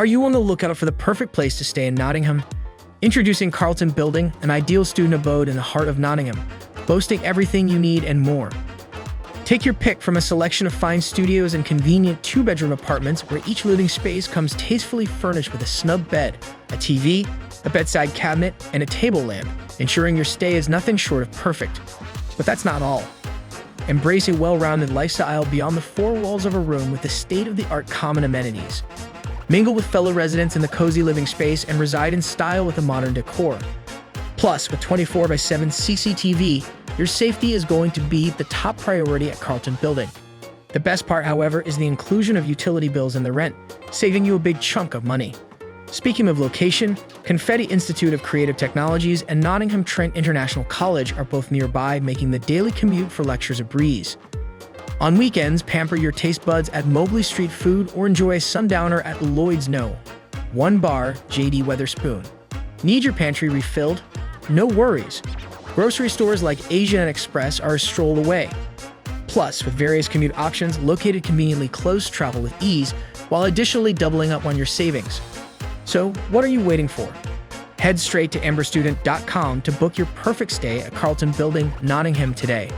Are you on the lookout for the perfect place to stay in Nottingham? Introducing Carlton Building, an ideal student abode in the heart of Nottingham, boasting everything you need and more. Take your pick from a selection of fine studios and convenient two-bedroom apartments where each living space comes tastefully furnished with a snug bed, a TV, a bedside cabinet, and a table lamp, ensuring your stay is nothing short of perfect. But that's not all. Embrace a well-rounded lifestyle beyond the four walls of a room with the state-of-the-art common amenities. Mingle with fellow residents in the cozy living space and reside in style with a modern decor. Plus, with 24/7 CCTV, your safety is going to be the top priority at Carlton Building. The best part, however, is the inclusion of utility bills in the rent, saving you a big chunk of money. Speaking of location, Confetti Institute of Creative Technologies and Nottingham Trent International College are both nearby, making the daily commute for lectures a breeze. On weekends, pamper your taste buds at Mobley Street Food or enjoy a sundowner at Lloyd's No. One bar, JD Weatherspoon. Need your pantry refilled? No worries. Grocery stores like Asia and Express are a stroll away. Plus, with various commute options located conveniently close, travel with ease, while additionally doubling up on your savings. So, what are you waiting for? Head straight to amberstudent.com to book your perfect stay at Carlton Building, Nottingham today.